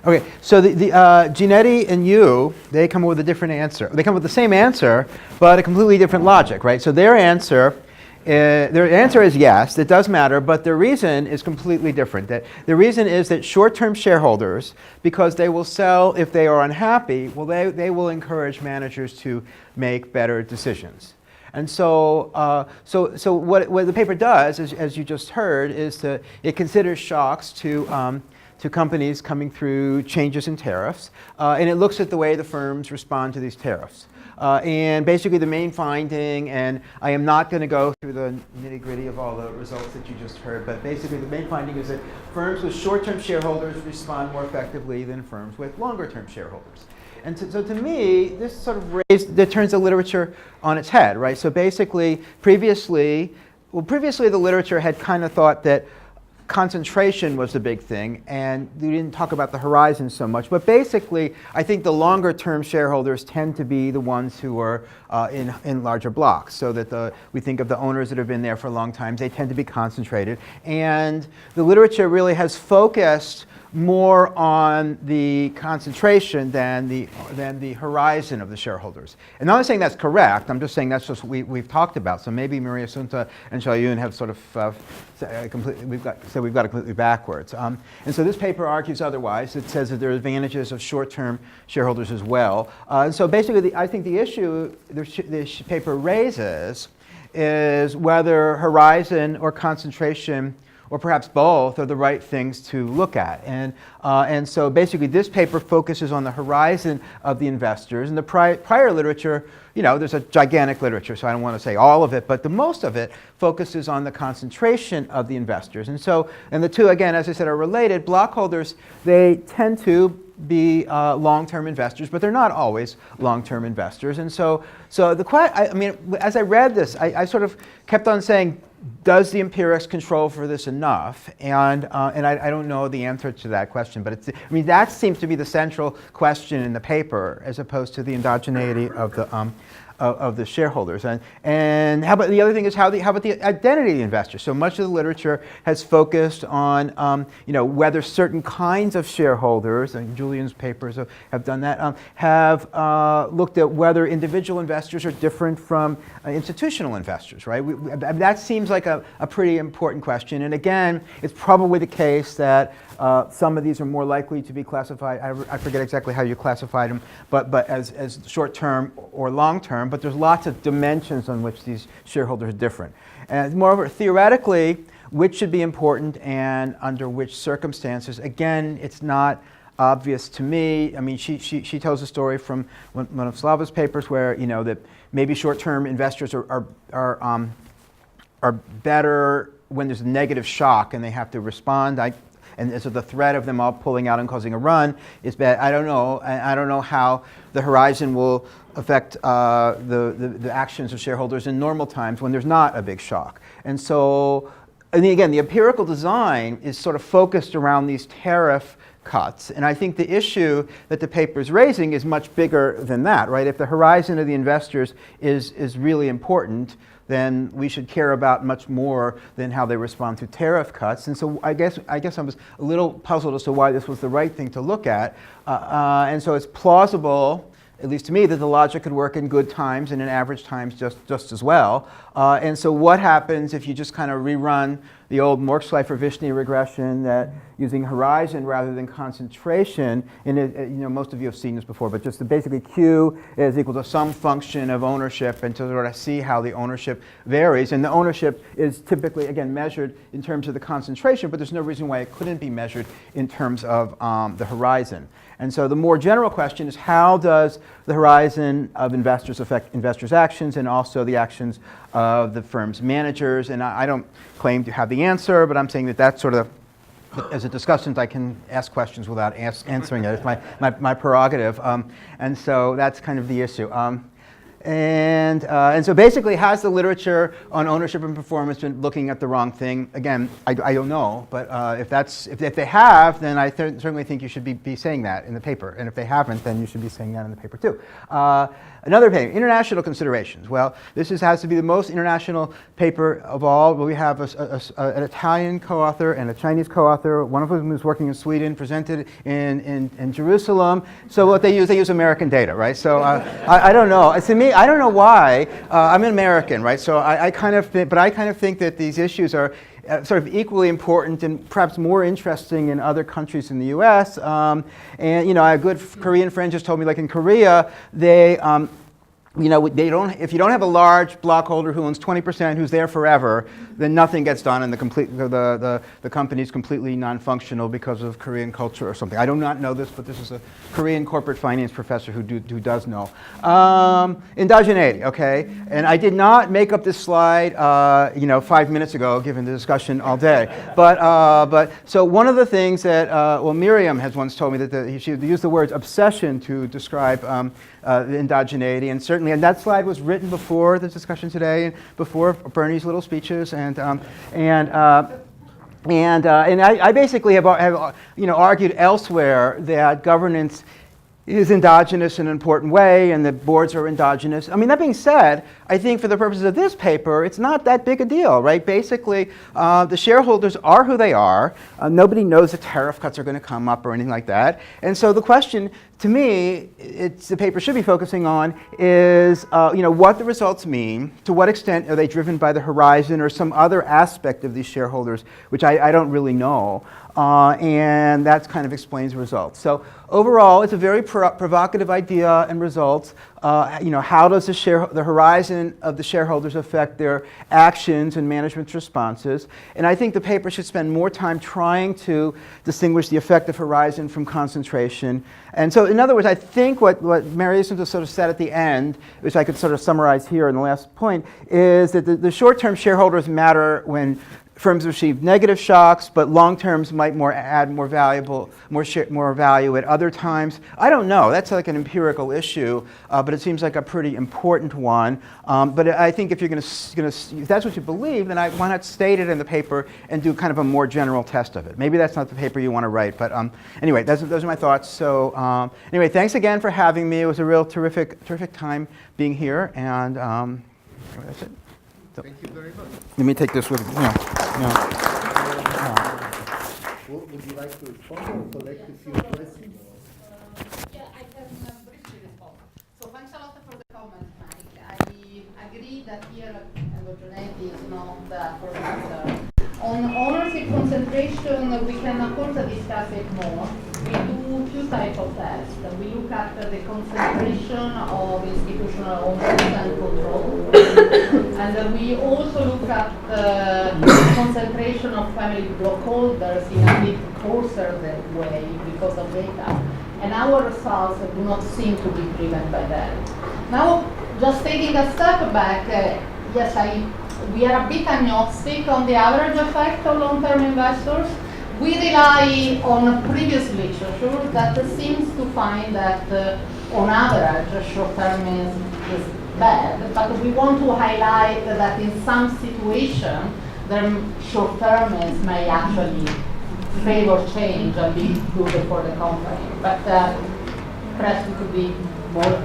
Okay, so the Giannetti and you, they come up with a different answer. They come up with the same answer, but a completely different logic, right? So their answer is yes, it does matter, but their reason is completely different. The reason is that short-term shareholders, because they will sell if they are unhappy, well, they will encourage managers to make better decisions. And so, what the paper does, as you just heard, is it considers shocks to companies coming through changes in tariffs, and it looks at the way the firms respond to these tariffs. And basically the main finding, and I am not going to go through the nitty-gritty of all the results that you just heard, but basically the main finding is that firms with short-term shareholders respond more effectively than firms with longer-term shareholders. And so to me, this sort of turns the literature on its head, right? So basically, previously the literature had kind of thought that concentration was the big thing, and we didn't talk about the horizon so much. But basically, I think the longer-term shareholders tend to be the ones who are in larger blocks, so that we think of the owners that have been there for a long time, they tend to be concentrated. And the literature really has focused more on the concentration than the horizon of the shareholders. And I'm not saying that's correct, I'm just saying that's just what we've talked about. So maybe Maria Sunta and Xiaoyun have sort of we've got it completely backwards. And so this paper argues otherwise. It says that there are advantages of short-term shareholders as well. And so basically, I think the issue this paper raises is whether horizon or concentration, or perhaps both, are the right things to look at. And so basically this paper focuses on the horizon of the investors. And the prior literature, there's a gigantic literature, so I don't want to say all of it, but the most of it focuses on the concentration of the investors. And the two, again, as I said, are related. Block holders, they tend to be long-term investors, but they're not always long-term investors. And so as I read this, I sort of kept on saying, does the empirics control for this enough? And I don't know the answer to that question, but that seems to be the central question in the paper, as opposed to the endogeneity of the shareholders. And how about the other thing is how about the identity of the investor? So much of the literature has focused on whether certain kinds of shareholders, and Julian's papers have done that, have looked at whether individual investors are different from institutional investors, right? That seems like a pretty important question. And again, it's probably the case that some of these are more likely to be classified, I forget exactly how you classified them, but as short-term or long-term, but there's lots of dimensions on which these shareholders are different. And moreover, theoretically, which should be important and under which circumstances, again, it's not obvious to me. I mean, she tells a story from one of Slava's papers where, that maybe short-term investors are better when there's a negative shock and they have to respond. And so the threat of them all pulling out and causing a run is bad. I don't know. I don't know how the horizon will affect the actions of shareholders in normal times when there's not a big shock. And so, again, the empirical design is sort of focused around these tariff cuts. And I think the issue that the paper is raising is much bigger than that, right? If the horizon of the investors is really important, then we should care about much more than how they respond to tariff cuts. And so I guess I was a little puzzled as to why this was the right thing to look at. And so it's plausible, at least to me, that the logic could work in good times and in average times just as well. And so what happens if you just kind of rerun the old Mork-Schleifer-Vishny regression that using horizon rather than concentration, and most of you have seen this before, but just basically Q is equal to some function of ownership, and to sort of see how the ownership varies. And the ownership is typically, again, measured in terms of the concentration, but there's no reason why it couldn't be measured in terms of the horizon. And so the more general question is, how does the horizon of investors affect investors' actions and also the actions of the firm's managers? And I don't claim to have the answer, but I'm saying that that's sort of as a discussant, I can ask questions without answering it. It's my prerogative. And so that's kind of the issue. And so basically, has the literature on ownership and performance been looking at the wrong thing? Again, I don't know, but if they have, then I certainly think you should be saying that in the paper. And if they haven't, then you should be saying that in the paper too. Another paper, international considerations. Well, this has to be the most international paper of all. We have an Italian co-author and a Chinese co-author. One of them is working in Sweden, presented in Jerusalem. So what they use American data, right? So I don't know. To me, I don't know why. I'm an American, right? So I kind of think that these issues are sort of equally important and perhaps more interesting in other countries in the U.S. And a good Korean friend just told me, like in Korea, they don't. If you don't have a large blockholder who owns 20%, who's there forever, then nothing gets done, and the company's completely non-functional because of Korean culture or something. I do not know this, but this is a Korean corporate finance professor who does know. Endogeneity, okay, and I did not make up this slide, 5 minutes ago, given the discussion all day. But so one of the things that Miriam has once told me that she used the words obsession to describe the endogeneity, and certainly, and that slide was written before the discussion today, before Bernie's little speeches, and I basically have argued elsewhere that governance is endogenous in an important way, and the boards are endogenous. I mean, that being said, I think for the purposes of this paper, it's not that big a deal, right? Basically, the shareholders are who they are. Nobody knows that tariff cuts are going to come up or anything like that. And so the question, to me, the paper should be focusing on is, what the results mean. To what extent are they driven by the horizon or some other aspect of these shareholders, which I don't really know. And that kind of explains the results. So overall, it's a very provocative idea and results. How does the horizon of the shareholders affect their actions and management's responses? And I think the paper should spend more time trying to distinguish the effect of horizon from concentration. And so, in other words, I think what Mary Ismond sort of said at the end, which I could sort of summarize here in the last point, is that the short-term shareholders matter when firms receive negative shocks, but long terms might add more value at other times. I don't know. That's like an empirical issue, but it seems like a pretty important one. But I think if you're if that's what you believe, then why not state it in the paper and do kind of a more general test of it? Maybe that's not the paper you want to write, but anyway, those are my thoughts. So anyway, thanks again for having me. It was a real terrific time being here, and that's it. Thank you very much. Let me take this with me. Would you like to respond or collect a few questions? Yeah, I can briefly respond. So thanks a lot for the comment, Mike. I agree that here endogeneity is not the correct answer. On ownership concentration, we can of course discuss it more. We do two types of tests. We look at the concentration of institutional ownership and control. And we also look at the concentration of family blockholders in a bit coarser way because of data. And our results do not seem to be driven by that. Now, just taking a step back, yes, we are a bit agnostic on the average effect of long-term investors. We rely on previous literature that seems to find that on average short-term is bad, but we want to highlight that in some situations the short-termists may actually favor change and be good for the company. But perhaps we could be more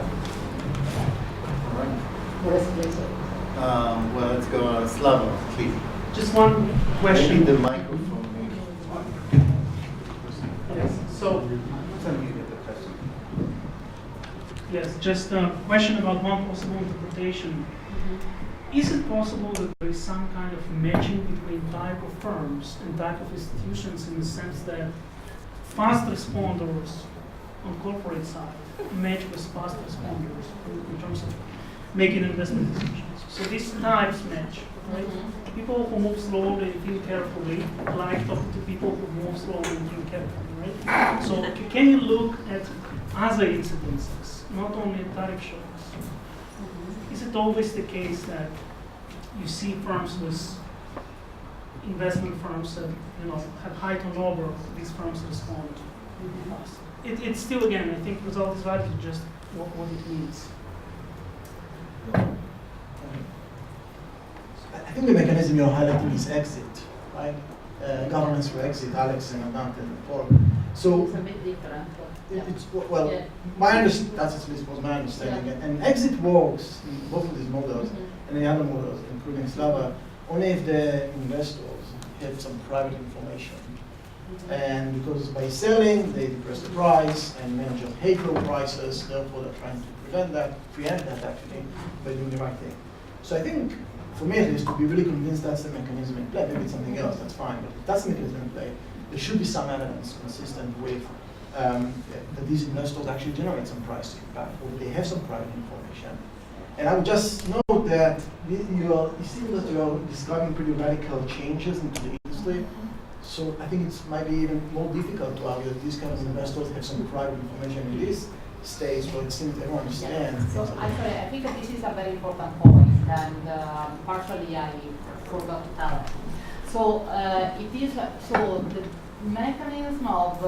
explicit. Well, let's go on. Slava, please. Just one question. Maybe the microphone. Maybe. Yes. So, yes, just a question about one possible interpretation. Is it possible that there is some kind of matching between type of firms and type of institutions in the sense that fast responders on corporate side match with fast responders in terms of making investment decisions? So these types match, right? People who move slowly and think carefully like talking to people who move slowly and think carefully, right? So can you look at other incidences, not only tariff shocks? Is it always the case that you see firms with investment firms that have high turnover, these firms respond fast. It's still, again, I think result is value is just what it means. I think the mechanism you're highlighting is exit, right? Governance for exit, Alex and Adnan and Paul. So It's a bit different. it's, well, Yeah. that's at least was my understanding. Yeah. And exit works in both of these models Mhm. and the other models, including Slava, only if the investors have some private information. And because by selling, they depress the price, and managers hate low prices, therefore they're trying to preempt that actually, by doing the right thing. So I think, for me at least, to be really convinced that's the mechanism in play, maybe it's something else, that's fine, but if that's the mechanism in play, there should be some evidence consistent with that these investors actually generate some price impact, or they have some private information. And I would just note that it seems that you're describing pretty radical changes into the industry. So I think it might be even more difficult to argue that these kind of investors have some private information in this stage where it seems everyone understands. So actually, I think that this is a very important point, and partially I forgot to tell it. So it is so the mechanism of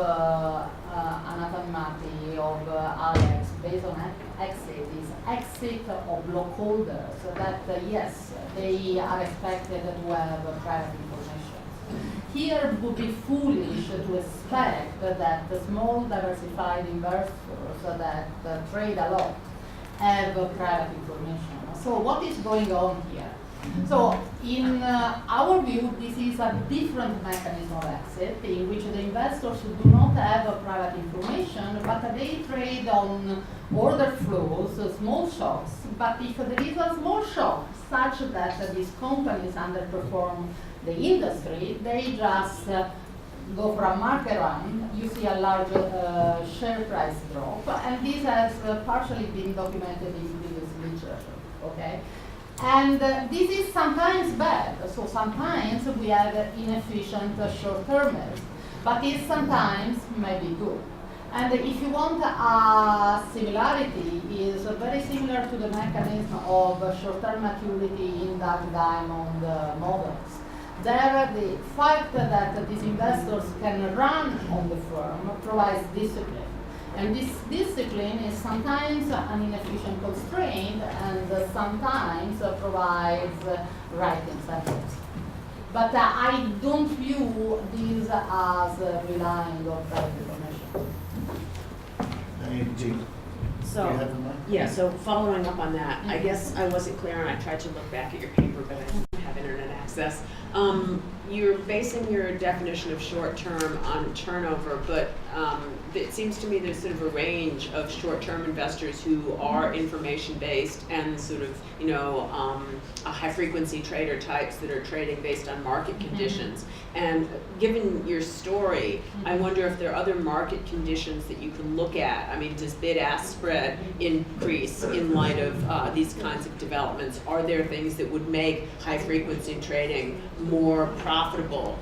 Anatomati of Alex based on exit is exit of blockholders. So that yes, they are expected to have private information. Here it would be foolish to expect that the small diversified investors that trade a lot have private information. So what is going on here? So in our view, this is a different mechanism of exit in which the investors do not have private information, but they trade on order flows, small shocks. But if there is a small shock such that these companies underperform the industry, they just go for a market run. You see a large share price drop, and this has partially been documented in previous literature. Okay. And this is sometimes bad. So sometimes we have inefficient short-termers, but it sometimes may be good. And if you want a similarity, is very similar to the mechanism of short-term maturity in Doug Diamond models. There, the fact that these investors can run on the firm provides discipline. And this discipline is sometimes an inefficient constraint and sometimes provides right incentives. But I don't view these as relying on private information. So, yeah, so following up on that, I guess I wasn't clear and I tried to look back at your paper, but I didn't have internet access. You're basing your definition of short-term on turnover, but it seems to me there's sort of a range of short-term investors who are information-based and sort of, high-frequency trader types that are trading based on market conditions. And given your story, I wonder if there are other market conditions that you can look at. I mean, does bid-ask spread increase in light of these kinds of developments? Are there things that would make high-frequency trading more profitable?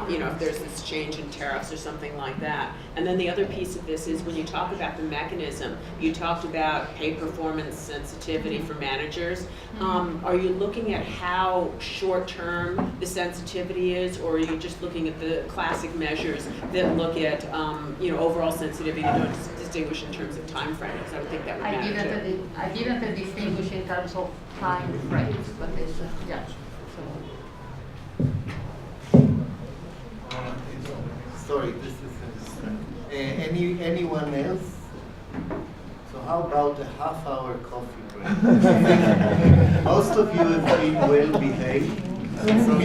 If there's this change in tariffs or something like that. And then the other piece of this is when you talk about the mechanism, you talked about pay performance sensitivity for managers. Are you looking at how short-term the sensitivity is, or are you just looking at the classic measures that look at overall sensitivity to distinguish in terms of time frames? I would think that would matter too. I didn't distinguish in terms of time frames, but it's, yeah. Sorry, this is anyone else? So how about a half-hour coffee break? Most of you have been well behaved. So